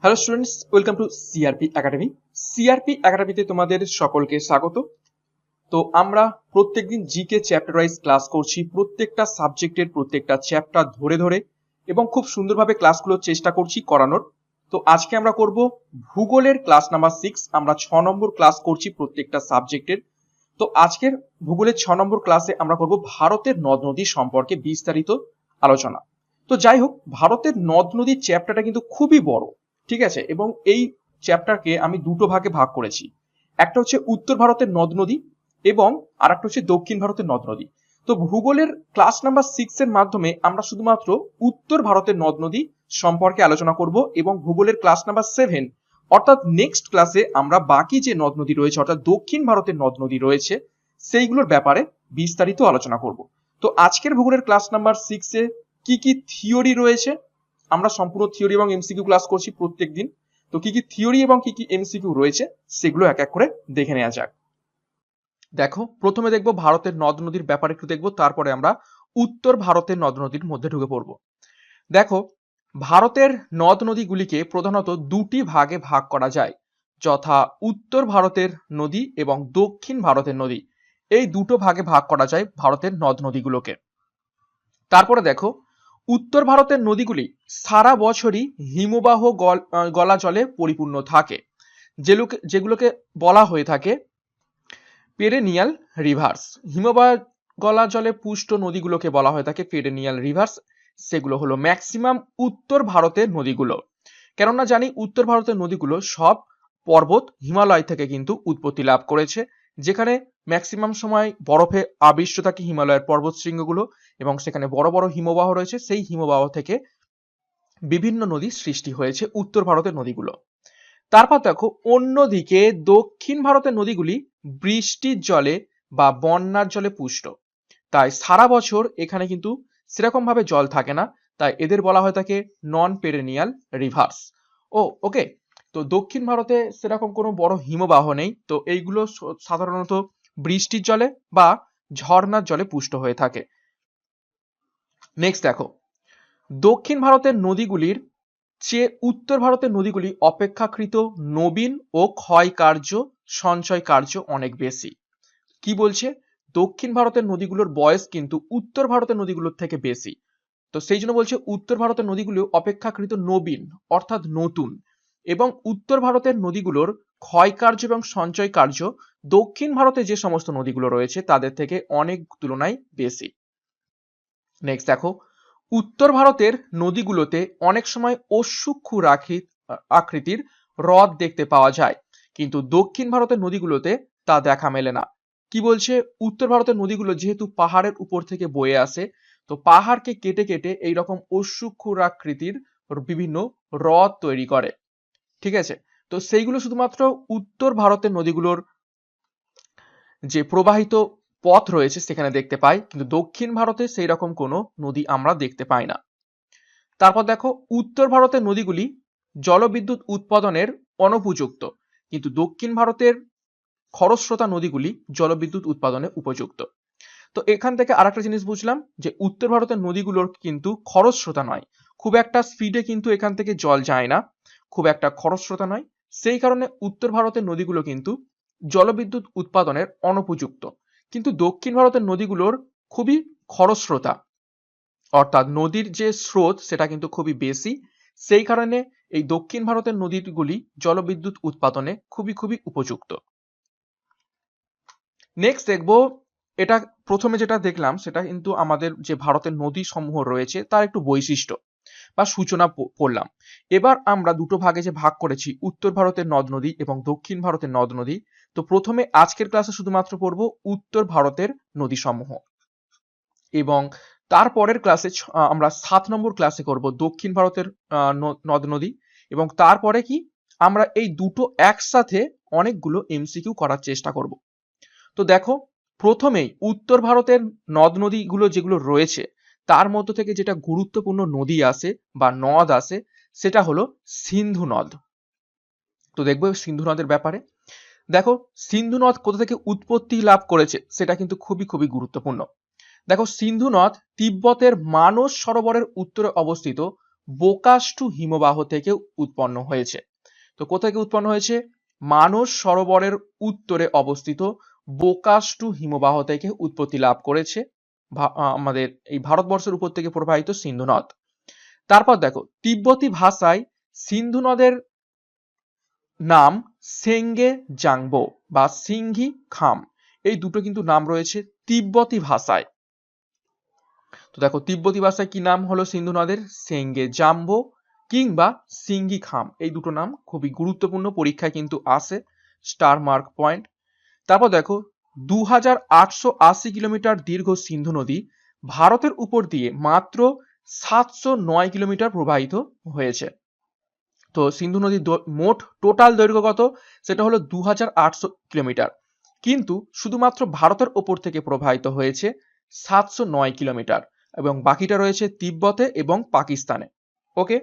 Hello students, welcome to CRP academy. CRP একাডেমিতে তোমাদের সকলকে স্বাগত। তো আমরা প্রত্যেকদিন জিকে চ্যাপ্টার ওয়াইজ ক্লাস করছি, প্রত্যেকটা সাবজেক্টের প্রত্যেকটা চ্যাপ্টার ধরে ধরে এবং খুব সুন্দরভাবে ক্লাসগুলো চেষ্টা করছি করানোর। তো আজকে আমরা করব ভূগোলের ক্লাস নাম্বার 6। আমরা 6 নম্বর ক্লাস করছি প্রত্যেকটা সাবজেক্টের। তো আজকের ভূগোলের 6 নম্বর ক্লাসে আমরা করব ভারতের নদ নদী সম্পর্কে বিস্তারিত আলোচনা। তো যাই হোক, ভারতের নদ নদীর চ্যাপ্টারটা কিন্তু খুবই বড়, ঠিক আছে, এবং এই চ্যাপ্টারকে আমি দুটো ভাগে ভাগ করেছি। একটা হচ্ছে উত্তর ভারতের নদ নদী এবং আরেকটা হচ্ছে দক্ষিণ ভারতের নদ নদী। তো ভূগোলের ক্লাস নাম্বার 6 এর মাধ্যমে আমরা শুধুমাত্র উত্তর ভারতের নদ নদী সম্পর্কে আলোচনা করব এবং ভূগোলের ক্লাস নাম্বার 7 অর্থাৎ নেক্সট ক্লাসে আমরা বাকি যে নদ নদী রয়েছে অর্থাৎ দক্ষিণ ভারতের নদ নদী রয়েছে সেইগুলোর ব্যাপারে বিস্তারিত আলোচনা করব। তো আজকের ভূগোলের ক্লাস নাম্বার 6 এ কি কি থিওরি রয়েছে, আমরা সম্পূর্ণ থিওরি এবং এমসিকিউ ক্লাস করছি প্রত্যেকদিন। তো কি কি থিওরি এবং কি কি এমসিকিউ রয়েছে সেগুলো এক এক করে দেখে নেওয়া যাক। দেখো, প্রথমে দেখবো ভারতের নদ নদীর ব্যাপারে একটু দেখবো, তারপরে আমরা উত্তর ভারতের নদ নদীর মধ্যে ঢুকে পড়বো। দেখো, ভারতের নদ নদীগুলিকে প্রধানত দুটি ভাগে ভাগ করা যায়, যথা উত্তর ভারতের নদী এবং দক্ষিণ ভারতের নদী। এই দুটো ভাগে ভাগ করা যায় ভারতের নদ নদীগুলোকে। তারপরে দেখো, উত্তর ভারতের নদীগুলি সারা বছরই হিমবাহ গলা জলে পরিপূর্ণ থাকে, যেগুলোকে বলা হয়ে থাকে পেরেনিয়াল রিভার্স। হিমবাহ গলা জলে পুষ্ট নদীগুলোকে বলা হয়ে থাকে পেরেনিয়াল রিভার্স। সেগুলো হলো ম্যাক্সিমাম উত্তর ভারতের নদীগুলো। কেননা জানি উত্তর ভারতের নদীগুলো সব পর্বত হিমালয় থেকে কিন্তু উৎপত্তি লাভ করেছে, যেখানে ম্যাক্সিমাম সময় বরফে আবিষ্ট থাকে হিমালয়ের পর্বত শৃঙ্গগুলো এবং সেখানে বড় বড় হিমবাহ রয়েছে। সেই হিমবাহ থেকে বিভিন্ন নদীর সৃষ্টি হয়েছে উত্তর ভারতের নদীগুলো। তারপর দেখো, অন্যদিকে দক্ষিণ ভারতের নদীগুলি বৃষ্টির জলে বা বন্যার জলে পুষ্ট, তাই সারা বছর এখানে কিন্তু সেরকম ভাবে জল থাকে না, তাই এদের বলা হয়ে থাকে নন পেরেনিয়াল রিভার্স। ওকে। তো দক্ষিণ ভারতে সেরকম কোনো বড় হিমবাহ নেই, তো এইগুলো সাধারণত বৃষ্টির জলে বা ঝর্ণার জলে পুষ্ট হয়ে থাকে। নেক্সট দেখো, দক্ষিণ ভারতের নদীগুলির চেয়ে উত্তর ভারতের নদীগুলি অপেক্ষাকৃত নবীন ও ক্ষয় কার্য সঞ্চয় কার্য অনেক বেশি। কি বলছে? দক্ষিণ ভারতের নদীগুলোর বয়স কিন্তু উত্তর ভারতের নদীগুলোর থেকে বেশি। তো সেই জন্য বলছে উত্তর ভারতের নদীগুলো অপেক্ষাকৃত নবীন অর্থাৎ নতুন, এবং উত্তর ভারতের নদীগুলোর ক্ষয় কার্য এবং সঞ্চয় কার্য দক্ষিণ ভারতে যে সমস্ত নদীগুলো রয়েছে তাদের থেকে অনেক তুলনায় বেশি। নেক্সট দেখো, উত্তর ভারতের নদীগুলোতে অনেক সময় অসূক্ষ্ম আকৃতির হ্রদ দেখতে পাওয়া যায়, কিন্তু দক্ষিণ ভারতের নদীগুলোতে তা দেখা মেলে না। কি বলছে? উত্তর ভারতের নদীগুলো যেহেতু পাহাড়ের উপর থেকে বয়ে আসে, তো পাহাড়কে কেটে কেটে এইরকম অসূক্ষ্ম আকৃতির বিভিন্ন হ্রদ তৈরি করে, ঠিক আছে। তো সেইগুলো শুধুমাত্র উত্তর ভারতের নদীগুলোর যে প্রবাহিত পথ রয়েছে সেখানে দেখতে পাই, কিন্তু দক্ষিণ ভারতে সেই রকম কোনো নদী আমরা দেখতে পাই না। তারপর দেখো, উত্তর ভারতের নদীগুলি জলবিদ্যুৎ উৎপাদনের অনুপযুক্ত, কিন্তু দক্ষিণ ভারতের খরস্রোতা নদীগুলি জলবিদ্যুৎ উৎপাদনে উপযুক্ত। তো এখান থেকে আরেকটা জিনিস বুঝলাম যে উত্তর ভারতের নদীগুলোর কিন্তু খরস্রোতা নয়, খুব একটা স্পিডে কিন্তু এখান থেকে জল যায় না, খুব একটা খরস্রোতা নয়। সেই কারণে উত্তর ভারতের নদীগুলো কিন্তু জলবিদ্যুৎ উৎপাদনের অনুপযুক্ত, কিন্তু দক্ষিণ ভারতের নদীগুলোর খুবই খরস্রোতা, অর্থাৎ নদীর যে স্রোত সেটা কিন্তু খুবই বেশি। সেই কারণে এই দক্ষিণ ভারতের নদীগুলি জলবিদ্যুৎ উৎপাদনে খুবই খুবই উপযুক্ত। নেক্সট দেখবো, এটা প্রথমে যেটা দেখলাম সেটা কিন্তু আমাদের যে ভারতের নদী সমূহ রয়েছে তার একটু বৈশিষ্ট্য বা সূচনা পড়লাম। এবার আমরা দুটো ভাগে যে ভাগ করেছি উত্তর ভারতের নদ নদী এবং দক্ষিণ ভারতের নদ নদী, তো প্রথমে আজকের ক্লাসে শুধুমাত্র পড়বো উত্তর ভারতের নদী সমূহ, এবং তারপরের ক্লাসে আমরা 7 নম্বর ক্লাসে করব দক্ষিণ ভারতের নদ নদী, এবং তারপরে কি আমরা এই দুটো একসাথে অনেকগুলো এমসিকিউ করার চেষ্টা করব। তো দেখো, প্রথমেই উত্তর ভারতের নদ নদীগুলো যেগুলো রয়েছে তার মধ্য থেকে যেটা গুরুত্বপূর্ণ নদী আসে বা নদ আসে সেটা হলো সিন্ধু নদ। তো দেখবো সিন্ধু নদের ব্যাপারে। দেখো, সিন্ধু নদ কোথা থেকে উৎপত্তি লাভ করেছে সেটা কিন্তু খুবই খুবই গুরুত্বপূর্ণ। দেখো, সিন্ধু নদ তিব্বতের মানস সরোবরের উত্তরে অবস্থিত বোকাষ্টু হিমবাহ থেকে উৎপন্ন হয়েছে। তো কোথা থেকে উৎপন্ন হয়েছে? মানস সরোবরের উত্তরে অবস্থিত বোকাষ্টু হিমবাহ থেকে উৎপত্তি লাভ করেছে আমাদের এই ভারতবর্ষের উপর থেকে প্রবাহিত সিন্ধু নদ। তারপর দেখো, তিব্বতী ভাষায় সিন্ধু নদের নাম সেঙ্গে জাংবো বা সিংহি খাম, এই দুটো কিন্তু নাম রয়েছে তিব্বতী ভাষায়। তো দেখো, তিব্বতী ভাষায় কি নাম হলো সিন্ধু নদের? সেঙ্গে জাম্বো কিংবা সিংহি খাম, এই দুটো নাম খুবই গুরুত্বপূর্ণ, পরীক্ষায় কিন্তু আসে, স্টার মার্ক পয়েন্ট। তারপর দেখো, 2880 কিলোমিটার দীর্ঘ সিন্ধু নদী ভারতের উপর দিয়ে মাত্র 709 কিলোমিটার প্রবাহিত হয়েছে। তো সিন্ধু নদীর মোট টোটাল দৈর্ঘ্য কত? সেটা হলো 2800 কিলোমিটার, কিন্তু শুধুমাত্র ভারতের ওপর থেকে প্রবাহিত হয়েছে 709 কিলোমিটার এবং বাকিটা রয়েছে তিব্বতে এবং পাকিস্তানে। ওকে,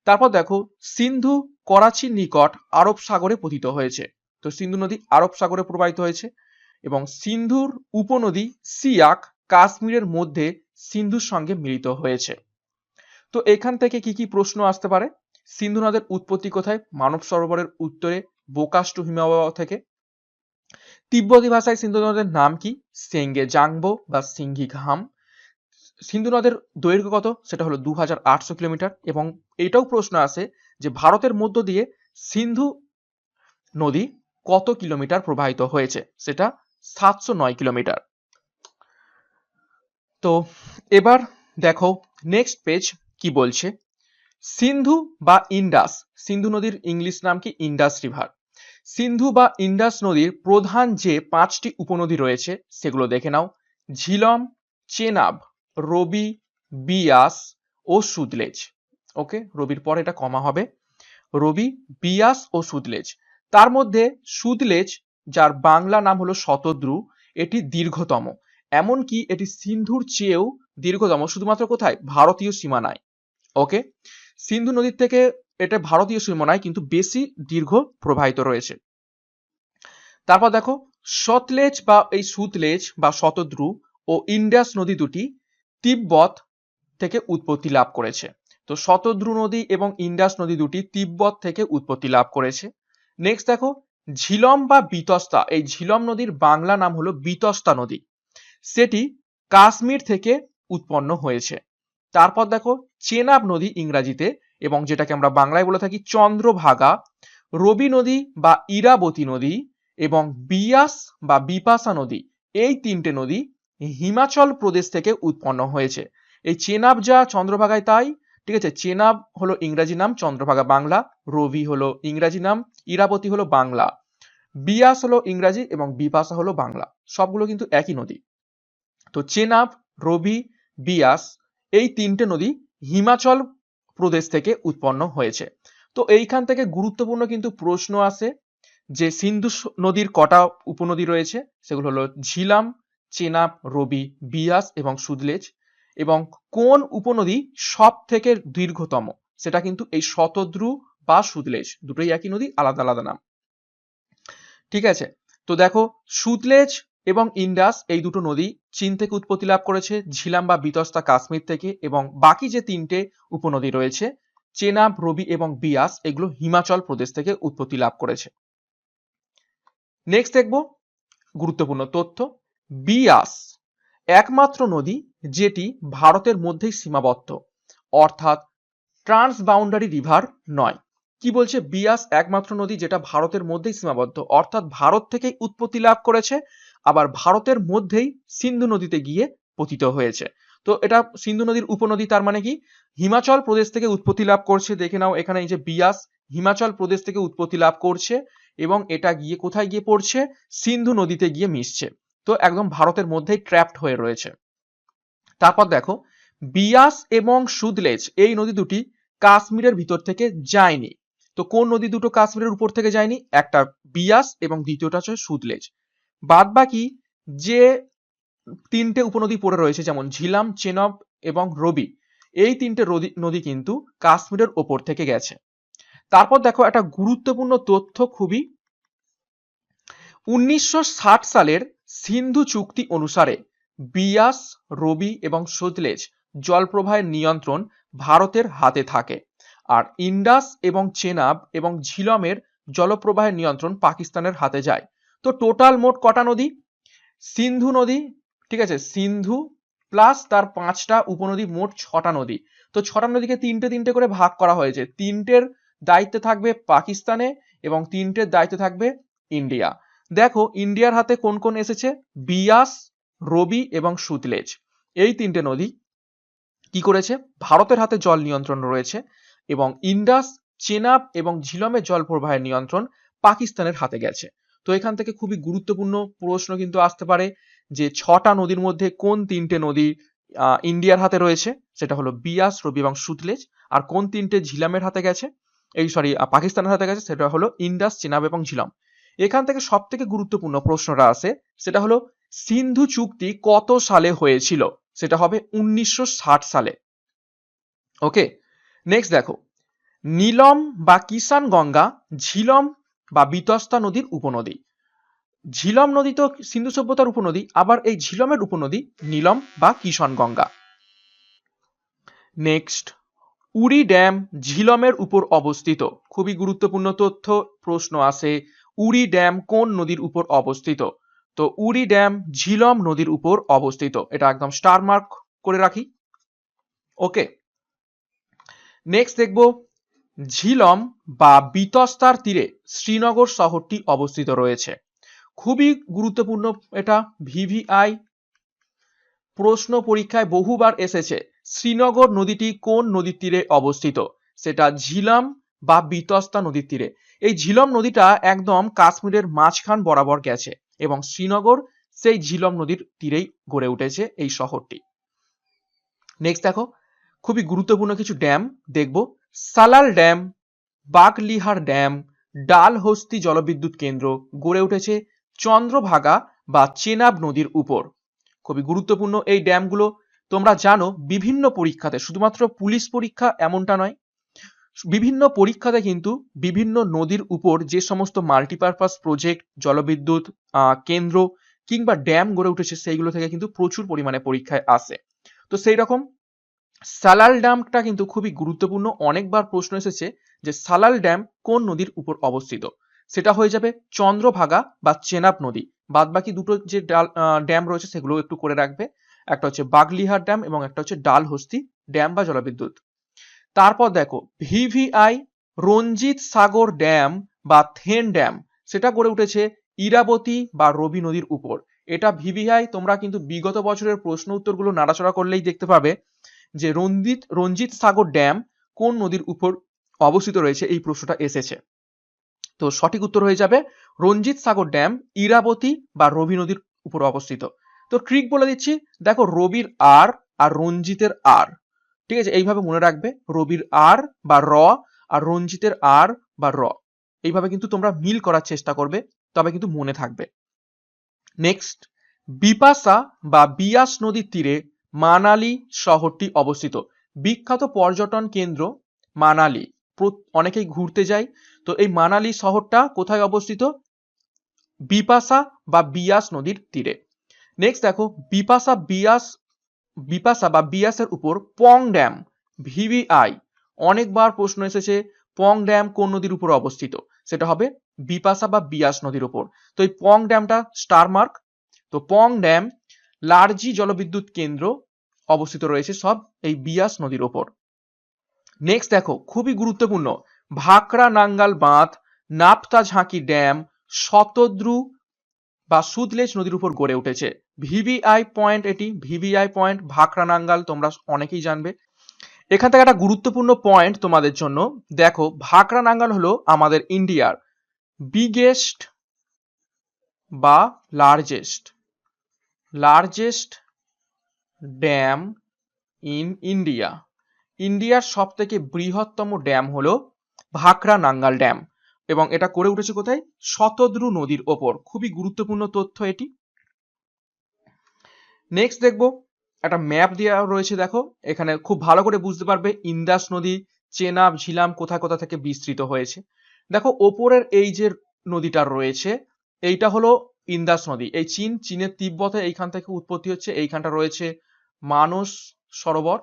তারপর দেখো, সিন্ধু করাচির নিকট আরব সাগরে পতিত হয়েছে। তো সিন্ধু নদী আরব সাগরে প্রবাহিত হয়েছে এবং সিন্ধুর উপনদী সিয়াক কাশ্মীরের মধ্যে সিন্ধুর সঙ্গে মিলিত হয়েছে। তো এখান থেকে কি কি প্রশ্ন আসতে পারে? সিন্ধু নদের উৎপত্তি কোথায়? মানব সরোবরের উত্তরে বোকাষ্টু হিমবাহ থেকে। তিব্বতী ভাষায় সিন্ধু নদের নাম কি? সেঙ্গে জাংবো বা সিংহি ঘাম। সিন্ধু নদের দৈর্ঘ্য কত? সেটা হলো 2800 কিলোমিটার এবং এটাও প্রশ্ন আসে যে ভারতের মধ্য দিয়ে সিন্ধু নদী কত কিলোমিটার প্রবাহিত হয়েছে? সেটা 709 কিলোমিটার। তো এবার দেখো নেক্সট পেজ কি বলছে। সিন্ধু বা ইন্ডাস, সিন্ধু নদীর ইংলিশ নাম কি? Indus river. সিন্ধু বা ইন্ডাস নদীর প্রধান যে 5টি উপনদী রয়েছে সেগুলো দেখে নাও। ঝিলম, চেনাব, রবি, বিয়াস ও সুতলেজ। ওকে, রবির পর এটা কমা হবে। রবি, বিয়াস ও সুতলেজ। তার মধ্যে সুতলেজ, যার বাংলা নাম হলো শতদ্রু, এটি দীর্ঘতম, এমনকি এটি সিন্ধুর চেয়েও দীর্ঘতম, শুধুমাত্র কোথায়? ভারতীয় সীমানায়। ওকে, সিন্ধু নদীর থেকে এটা ভারতীয় সীমানায় কিন্তু বেশি দীর্ঘ প্রবাহিত রয়েছে। তারপর দেখো, সতলেজ বা এই সুতলেজ বা শতদ্রু ও ইন্ডাস নদী দুটি তিব্বত থেকে উৎপত্তি লাভ করেছে। তো শতদ্রু নদী এবং ইন্ডাস নদী দুটি তিব্বত থেকে উৎপত্তি লাভ করেছে। নেক্সট দেখো, ঝিলম বা বিতস্তা, এই ঝিলম নদীর বাংলা নাম হলো বিতস্তা নদী, সেটি কাশ্মীর থেকে উৎপন্ন হয়েছে। তারপর দেখো, চেনাব নদী ইংরাজিতে এবং যেটাকে আমরা বাংলায় বলে থাকি চন্দ্রভাগা, রবি নদী বা ইরাবতী নদী এবং বিয়াস বা বিপাশা নদী, এই তিনটে নদী হিমাচল প্রদেশ থেকে উৎপন্ন হয়েছে। এই চেনাব যা চন্দ্রভাগায় তাই, ঠিক আছে, চেনাব হলো ইংরাজি নাম, চন্দ্রভাগা বাংলা, রবি হলো ইংরাজি নাম, ইরাবতী হলো বাংলা, বিয়াস হলো ইংরাজি এবং বিপাশা হলো বাংলা, সবগুলো কিন্তু একই নদী। তো চেনাব, রবি, বিয়াস এই তিনটে নদী হিমাচল প্রদেশ থেকে উৎপন্ন হয়েছে। তো এইখান থেকে গুরুত্বপূর্ণ কিন্তু প্রশ্ন আসে যে সিন্ধু নদীর কটা উপনদী রয়েছে, সেগুলো হলো ঝিলাম, চেনাব, রবি, বিয়াস এবং সুতলেজ, এবং কোন উপনদী সব থেকে দীর্ঘতম, সেটা কিন্তু এই শতদ্রু বা সুতলেজ, দুটোই একই নদী, আলাদা আলাদা নাম। ঠিক আছে, তো দেখো, সুতলেজ এবং ইন্ডাস এই দুটো নদী চীন থেকে উৎপত্তি লাভ করেছে, ঝিলাম বা বিতস্তা কাশ্মীর থেকে, এবং বাকি যে তিনটে উপনদী রয়েছে চেনাব, রবি এবং বিয়াস, এগুলো হিমাচল প্রদেশ থেকে উৎপত্তি লাভ করেছে। নেক্সট দেখবো গুরুত্বপূর্ণ তথ্য, বিয়াস একমাত্র নদী যেটি ভারতের মধ্যেই সীমাবদ্ধ, অর্থাৎ ট্রান্স বাউন্ডারি রিভার নয়। কি বলছে? বিয়াস একমাত্র নদী যেটা ভারতের মধ্যেই সীমাবদ্ধ, অর্থাৎ ভারত থেকেই উৎপত্তি লাভ করেছে, আবার ভারতের মধ্যেই সিন্ধু নদীতে গিয়ে পতিত হয়েছে। তো এটা সিন্ধু নদীর উপনদী, তার মানে কি হিমাচল প্রদেশ থেকে উৎপত্তি লাভ করছে। দেখে নাও এখানে এই যে বিয়াস হিমাচল প্রদেশ থেকে উৎপত্তি লাভ করছে এবং এটা গিয়ে কোথায় গিয়ে পড়ছে? সিন্ধু নদীতে গিয়ে মিশছে। তো একদম ভারতের মধ্যেই ট্র্যাপড হয়ে রয়েছে। তারপর দেখো, বিয়াস এবং সুতলেজ এই নদী দুটি কাশ্মীরের ভিতর থেকে যায়নি। তো কোন নদী দুটো কাশ্মীরের উপর থেকে যায়নি? একটা বিয়াস এবং দ্বিতীয়টা হচ্ছে সুতলেজ। বাদ বাকি যে তিনটে উপনদী পড়ে রয়েছে, যেমন ঝিলাম, চেনাব এবং রবি, এই তিনটে নদী কিন্তু কাশ্মীরের ওপর থেকে গেছে। তারপর দেখো একটা গুরুত্বপূর্ণ তথ্য, খুবই 1960 সালের সিন্ধু চুক্তি অনুসারে বিয়াস, রবি এবং সতলেজ জলপ্রবাহের নিয়ন্ত্রণ ভারতের হাতে থাকে। আর ইন্ডাস এবং চেনাব এবং ঝিলমের জলপ্রবাহের নিয়ন্ত্রণ পাকিস্তানের হাতে যায়। তো টোটাল মোট কটা নদী? সিন্ধু নদী, ঠিক আছে, সিন্ধু প্লাস তার 5টা উপনদী, মোট 6টা নদী। তো 6টা নদীকে তিনটে তিনটে করে ভাগ করা হয়েছে। 3টের দায়িত্বে থাকবে পাকিস্তানে এবং 3টের দায়িত্বে থাকবে ইন্ডিয়া। দেখো ইন্ডিয়ার হাতে কোন কোন এসেছে? বিয়াস, রবি এবং সুতলেজ। এই 3টে নদী কি করেছে? ভারতের হাতে জল নিয়ন্ত্রণ রয়েছে এবং ইন্ডাস, চেনাব এবং ঝিলমের জল প্রবাহের নিয়ন্ত্রণ পাকিস্তানের হাতে গেছে। তো এখান থেকে খুবই গুরুত্বপূর্ণ প্রশ্ন কিন্তু আসতে পারে যে 6টা নদীর মধ্যে কোন 3টে নদী ইন্ডিয়ার হাতে রয়েছে, সেটা হলো বিয়াস, রবি এবং সুতলেজ। আর কোন 3টে ঝিলমের হাতে গেছে, পাকিস্তানের হাতে গেছে, সেটা হলো ইন্ডাস, চেনাব এবং ঝিলম। এখান থেকে সব থেকে গুরুত্বপূর্ণ প্রশ্নটা আসে, সেটা হলো সিন্ধু চুক্তি কত সালে হয়েছিল? সেটা হবে 1960 সালে। ওকে, নেক্সট দেখো, নীলম বা কিষান গঙ্গা ঝিলম বা বিতস্তা নদীর উপনদী। ঝিলম নদী তো সিন্ধু সভ্যতার উপনদী, আবার এই ঝিলমের উপনদী নীলম বা কিষান গঙ্গা। নেক্সট, উরি ড্যাম ঝিলমের উপর অবস্থিত। খুবই গুরুত্বপূর্ণ তথ্য, প্রশ্ন আসে উরি ড্যাম কোন নদীর উপর অবস্থিত? তো উরি ড্যাম ঝিলম নদীর উপর অবস্থিত, এটা একদম স্টার মার্ক করে রাখি। ওকে, নেক্সট দেখব, ঝিলম বা বিতস্তার তীরে শ্রীনগর শহরটি অবস্থিত রয়েছে। খুবই গুরুত্বপূর্ণ এটা, ভিভিআই প্রশ্ন পরীক্ষায় বহুবার এসেছে। শ্রীনগর নদীটি কোন নদীর তীরে অবস্থিত? সেটা ঝিলম বা বিতস্তা নদীর তীরে। এই ঝিলম নদীটা একদম কাশ্মীরের মাঝখান বরাবর গেছে এবং শ্রীনগর সেই ঝিলম নদীর তীরেই গড়ে উঠেছে এই শহরটি। নেক্সট দেখো, খুবই গুরুত্বপূর্ণ কিছু ড্যাম দেখব। সালাল ড্যাম, বাগলিহার ড্যাম, ডালহস্তি জলবিদ্যুৎ কেন্দ্র গড়ে উঠেছে চন্দ্রভাগা বা চেনাব নদীর উপর। খুবই গুরুত্বপূর্ণ এই ড্যামগুলো। তোমরা জানো বিভিন্ন পরীক্ষাতে, শুধুমাত্র পুলিশ পরীক্ষা এমনটা নয়, বিভিন্ন পরীক্ষাতে কিন্তু বিভিন্ন নদীর উপর যে সমস্ত মাল্টিপারপাস প্রজেক্ট, জলবিদ্যুৎ কেন্দ্র কিংবা ড্যাম গড়ে উঠেছে, সেইগুলো থেকে কিন্তু প্রচুর পরিমাণে পরীক্ষায় আসে। তো সেই রকম সালাল ড্যামটা কিন্তু খুবই গুরুত্বপূর্ণ। অনেকবার প্রশ্ন এসেছে যে সালাল ড্যাম কোন নদীর উপর অবস্থিত? সেটা হয়ে যাবে চন্দ্রভাগা বা চেনাব নদী। বাদ বাকি দুটো যে ড্যাম রয়েছে সেগুলো একটু করে রাখবে। একটা হচ্ছে বাগলিহার ড্যাম এবং একটা হচ্ছে ডালহস্তি ড্যাম বা জলবিদ্যুৎ। তারপর দেখো, ভিভিআই রঞ্জিত সাগর ড্যাম বা থেন ড্যাম, সেটা গড়ে উঠেছে ইরাবতী বা রবি নদীর উপর। এটা ভিভিআই তোমরা কিন্তু বিগত বছরের প্রশ্ন উত্তরগুলো নাড়াচড়া করলেই দেখতে পাবে যে রঞ্জিত সাগর ড্যাম কোন নদীর উপর অবস্থিত রয়েছে, এই প্রশ্নটা এসেছে। তো সঠিক উত্তর হয়ে যাবে রঞ্জিত সাগর ড্যাম ইরাবতী বা রবি নদীর উপর অবস্থিত। তো ট্রিক বলে দিচ্ছি, দেখো রবির আর আর রঞ্জিতের আর, ঠিক আছে, এইভাবে মনে রাখবে, রবির আর বা র আর রঞ্জিতের আর বা র, এইভাবে কিন্তু তোমরা মিল করার চেষ্টা করবে, তবে কিন্তু মনে থাকবে। নেক্সট, বিপাশা বা বিয়াস নদীর তীরে মানালি শহরটি অবস্থিত। বিখ্যাত পর্যটন কেন্দ্র মানালি, অনেকেই ঘুরতে যায়। তো এই মানালি শহরটা কোথায় অবস্থিত? বিপাশা বা বিয়াস নদীর তীরে। নেক্সট দেখো, বিপাশা বা বিয়াসের উপর পং ড্যাম, ভিভিআই অনেকবার প্রশ্ন এসেছে, পং ড্যাম কোন নদীর উপর অবস্থিত? সেটা হবে বিপাশা বা বিয়াস নদীর উপর। তো এই পং ড্যামটা স্টার মার্ক। তো পং ড্যাম, লার্জি জলবিদ্যুৎ কেন্দ্র অবস্থিত রয়েছে সব এই বিয়াস নদীর উপর। নেক্সট দেখো, খুবই গুরুত্বপূর্ণ, ভাকরা নাঙ্গাল বাঁধ, নাপতা ঝাঁকি ড্যাম শতদ্রু বা সুতলেজ নদীর উপর গড়ে উঠেছে। ভিভিআই পয়েন্ট, এটি ভিভিআই পয়েন্ট ভাকরা নাঙ্গাল, তোমরা অনেকেই জানবে। এখান থেকে একটা গুরুত্বপূর্ণ পয়েন্ট তোমাদের জন্য, দেখো ভাকরা নাঙ্গাল হলো আমাদের ইন্ডিয়ার বিগেস্ট বা লার্জেস্ট ড্যাম ইন ইন্ডিয়া। ইন্ডিয়ার সব থেকে বৃহত্তম ড্যাম হলো ভাকরা নাঙ্গাল ড্যাম এবং এটা করে উঠেছে কোথায়? শতদ্রু নদীর ওপর। খুবই গুরুত্বপূর্ণ তথ্য এটি। নেক্সট দেখবো, একটা ম্যাপ দেওয়া রয়েছে, দেখো এখানে খুব ভালো করে বুঝতে পারবে ইন্দাস নদী, চেনাব, ঝিলাম কোথা কোথা থেকে বিস্তৃত হয়েছে। দেখো ওপরের এই যে নদীটা রয়েছে, এইটা হলো ইন্দাস নদী। এই চীনের তিব্বতে এইখান থেকে উৎপত্তি হচ্ছে। এইখানটা রয়েছে মানস সরোবর,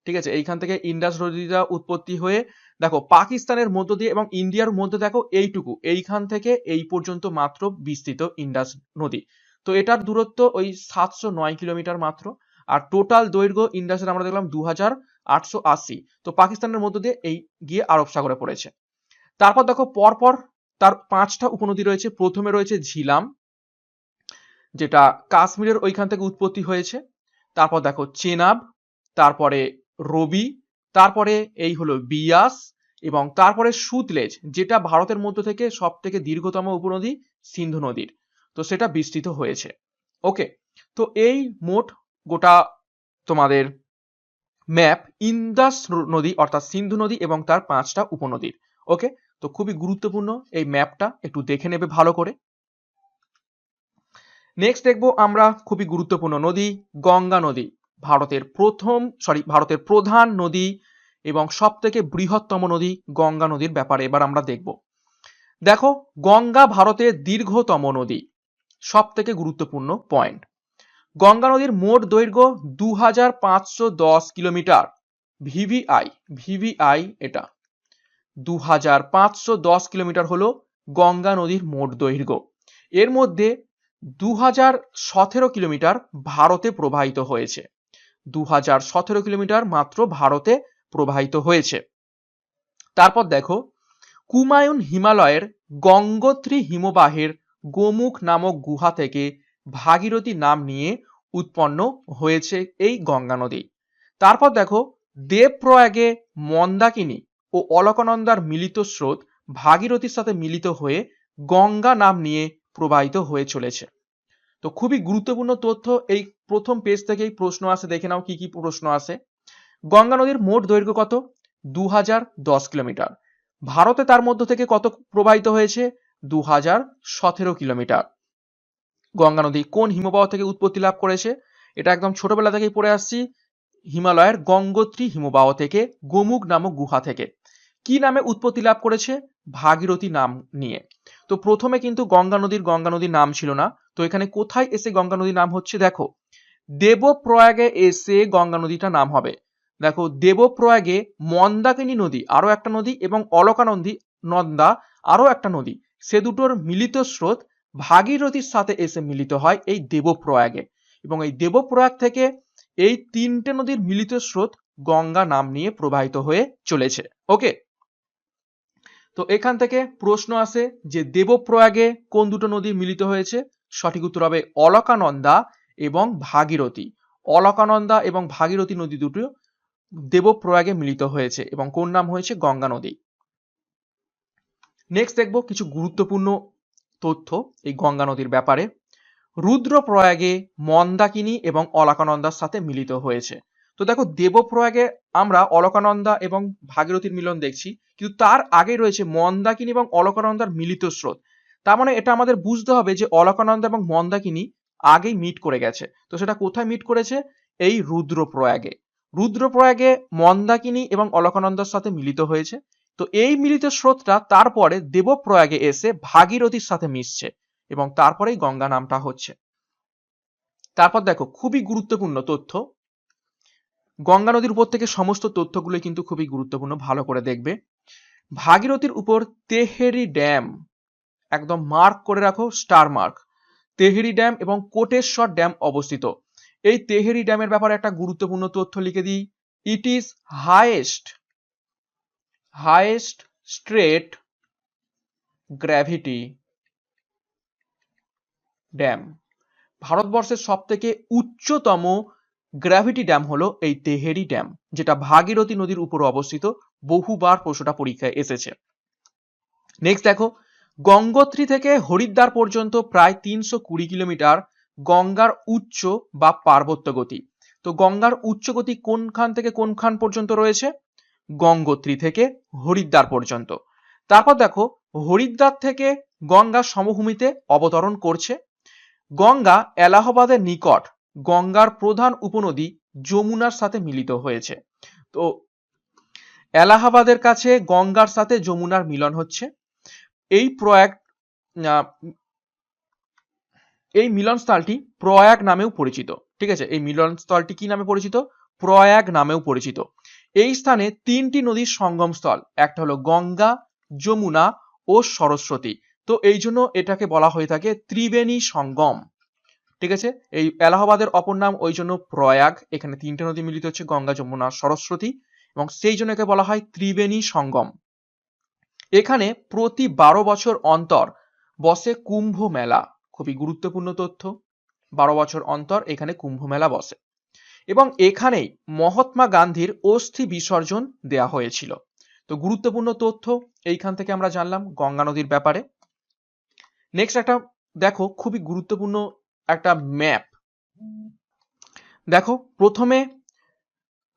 ঠিক আছে, এইখান থেকে ইন্ডাস নদীটা উৎপত্তি হয়ে দেখো পাকিস্তানের মধ্য দিয়ে এবং ইন্ডিয়ার মধ্যে দেখো এইটুকু, এইখান থেকে এই পর্যন্ত মাত্র বিস্তৃত ইন্ডাস নদী। তো এটার দূরত্ব ওই 709 কিলোমিটার মাত্র। আর টোটাল দৈর্ঘ্য ইন্ডাসের আমরা দেখলাম 2880। তো পাকিস্তানের মধ্য দিয়ে এই গিয়ে আরব সাগরে পড়েছে। তারপর দেখো পরপর তার 5টা উপনদী রয়েছে। প্রথমে রয়েছে ঝিলাম, যেটা কাশ্মীরের ওইখান থেকে উৎপত্তি হয়েছে। তারপর দেখো চেনাব, তারপরে রবি, তারপরে এই হলো বিয়াস, এবং তারপরে সুতলেজ, যেটা ভারতের মধ্য থেকে সব থেকে দীর্ঘতম উপনদী সিন্ধু নদীর, তো সেটা বিস্তৃত হয়েছে। ওকে, তো এই মোট গোটা তোমাদের ম্যাপ ইন্দাস নদী অর্থাৎ সিন্ধু নদী এবং তার 5টা উপনদীর। ওকে, তো খুবই গুরুত্বপূর্ণ এই ম্যাপটা, একটু দেখে নেবে ভালো করে। নেক্সট দেখবো আমরা খুবই গুরুত্বপূর্ণ নদী গঙ্গা নদী, ভারতের প্রধান নদী এবং সব থেকে বৃহত্তম নদী গঙ্গা নদীর ব্যাপারে এবার আমরা দেখব। দেখো গঙ্গা ভারতের দীর্ঘতম নদী, সব থেকে গুরুত্বপূর্ণ পয়েন্ট। গঙ্গা নদীর মোট দৈর্ঘ্য 2510 কিলোমিটার। ভিভিআই এটা 2510 কিলোমিটার হলো গঙ্গা নদীর মোট দৈর্ঘ্য। এর মধ্যে 2017 কিলোমিটার ভারতে প্রবাহিত হয়েছে। 2017 কিলোমিটার মাত্র ভারতে প্রবাহিত হয়েছে। তারপর দেখো কুমায়ুন হিমালয়ের গঙ্গোত্রী হিমবাহের গোমুখ নামক গুহা থেকে ভাগীরথী নাম নিয়ে উৎপন্ন হয়েছে এই গঙ্গা নদী। তারপর দেখো দেবপ্রয়াগে মন্দাকিনী ও অলকানন্দার মিলিত স্রোত ভাগীরথীর সাথে মিলিত হয়ে গঙ্গা নাম নিয়ে প্রবাহিত হয়ে চলেছে। তো খুবই গুরুত্বপূর্ণ তথ্য, এই প্রথম পেজ থেকেই প্রশ্ন আসে, দেখে নাও কি কি প্রশ্ন আসে। গঙ্গা নদীর মোট দৈর্ঘ্য কত? 2010 কিলোমিটার। ভারতে তার মধ্য থেকে কত প্রবাহিত হয়েছে? 2017 কিলোমিটার। গঙ্গা নদী কোন হিমবাহ থেকে উৎপত্তি লাভ করেছে? এটা একদম ছোটবেলা থেকেই পড়ে আসছি, হিমালয়ের গঙ্গোত্রী হিমবাহ থেকে, গোমুখ নামক গুহা থেকে। কি নামে উৎপত্তি লাভ করেছে? ভাগীরথী নাম নিয়ে। তো প্রথমে কিন্তু গঙ্গা নদীর নাম ছিল না। তো এখানে কোথায় এসে গঙ্গা নদীর নাম হচ্ছে? দেখো দেবপ্রয়াগে এসে গঙ্গা নদীটা নাম হবে। দেখো দেবপ্রয়াগে মন্দাকিনী নদী আরো একটা নদী এবং অলকানন্দা আরো একটা নদী, সে দুটোর মিলিত স্রোত ভাগীরথীর সাথে এসে মিলিত হয় এই দেবপ্রয়াগে, এবং এই দেবপ্রয়াগ থেকে এই 3টে নদীর মিলিত স্রোত গঙ্গা নাম নিয়ে প্রবাহিত হয়ে চলেছে। ওকে, তো এখান থেকে প্রশ্ন আসে যে দেবপ্রয়াগে কোন দুটো নদী মিলিত হয়েছে? সঠিক উত্তর হবে অলকানন্দা এবং ভাগীরথী। অলকানন্দা এবং ভাগীরথী নদী দুটো দেবপ্রয়াগে মিলিত হয়েছে এবং কোন নাম হয়েছে? গঙ্গা নদী। নেক্সট দেখবো কিছু গুরুত্বপূর্ণ তথ্য এই গঙ্গা নদীর ব্যাপারে। রুদ্রপ্রয়াগে মন্দাকিনী এবং অলকানন্দার সাথে মিলিত হয়েছে। তো দেখো দেবপ্রয়াগে আমরা অলকানন্দা এবং ভাগীরথীর মিলন দেখছি, কিন্তু তার আগে রয়েছে মন্দাকিনী এবং অলকানন্দার মিলিত স্রোত। তার মানে এটা আমাদের বুঝতে হবে যে অলকানন্দা এবং মন্দাকিনী আগেই মিট করে গেছে। তো সেটা কোথায় মিট করেছে? এই রুদ্রপ্রয়াগে। রুদ্রপ্রয়াগে মন্দাকিনী এবং অলকানন্দার সাথে মিলিত হয়েছে। তো এই মিলিত স্রোতটা তারপরে দেবপ্রয়াগে এসে ভাগীরথীর সাথে মিশছে এবং তারপরেই গঙ্গা নামটা হচ্ছে। তারপর দেখো খুবই গুরুত্বপূর্ণ তথ্য, গঙ্গা নদীর উপর থেকে সমস্ত তথ্যগুলো কিন্তু খুবই গুরুত্বপূর্ণ, ভালো করে দেখবে। ভাগীরথীর উপর তেহেরি ড্যাম, একদম মার্ক করে রাখো, স্টার মার্ক। তেহেরি ড্যাম এবং কোটেশ্বর ড্যাম অবস্থিত। এই তেহেরি ড্যামের ব্যাপারে একটা গুরুত্বপূর্ণ তথ্য লিখে দিই। It is highest straight gravity dam. ভারতবর্ষের সব থেকে উচ্চতম গ্র্যাভিটি ড্যাম হলো এই তেহেরি ড্যাম, যেটা ভাগীরথী নদীর উপর অবস্থিত। বহুবার প্রশ্নটা পরীক্ষায় এসেছে। নেক্সট দেখো গঙ্গোত্রী থেকে হরিদ্বার পর্যন্ত প্রায় 320 কিলোমিটার গঙ্গার উচ্চ বা পার্বত্য গতি। তো গঙ্গার উচ্চ গতি কোনখান থেকে কোনখান পর্যন্ত রয়েছে? গঙ্গোত্রী থেকে হরিদ্বার পর্যন্ত। তারপর দেখো হরিদ্বার থেকে গঙ্গা সমভূমিতে অবতরণ করছে। গঙ্গা এলাহাবাদের নিকট গঙ্গার প্রধান উপনদী যমুনার সাথে মিলিত হয়েছে। তো এলাহাবাদের কাছে গঙ্গার সাথে যমুনার মিলন হচ্ছে। এই মিলনস্থলটি প্রয়াগ নামেও পরিচিত। ঠিক আছে, এই মিলনস্থলটি কি নামে পরিচিত? প্রয়াগ নামেও পরিচিত। এই স্থানে তিনটি নদীর সঙ্গম স্থল, একটা হলো গঙ্গা, যমুনা ও সরস্বতী। তো এই জন্য এটাকে বলা হয়ে থাকে ত্রিবেণী সঙ্গম। ঠিক আছে, এই এলাহাবাদের অপর নাম ওই জন্য প্রয়াগ। এখানে তিনটে নদী মিলিত হচ্ছে, গঙ্গা, যমুনা, সরস্বতী, এবং সেই জন্য একে বলা হয় ত্রিবেণী সঙ্গম। এখানে প্রতি 12 বছর অন্তর বসে কুম্ভ মেলা। খুবই গুরুত্বপূর্ণ তথ্য, 12 বছর অন্তর এখানে কুম্ভ মেলা বসে, এবং এখানেই মহাত্মা গান্ধীর অস্থি বিসর্জন দেয়া হয়েছিল। তো গুরুত্বপূর্ণ তথ্য এইখান থেকে আমরা জানলাম গঙ্গা নদীর ব্যাপারে। নেক্সট একটা দেখো, খুবই গুরুত্বপূর্ণ একটা ম্যাপ দেখো। প্রথমে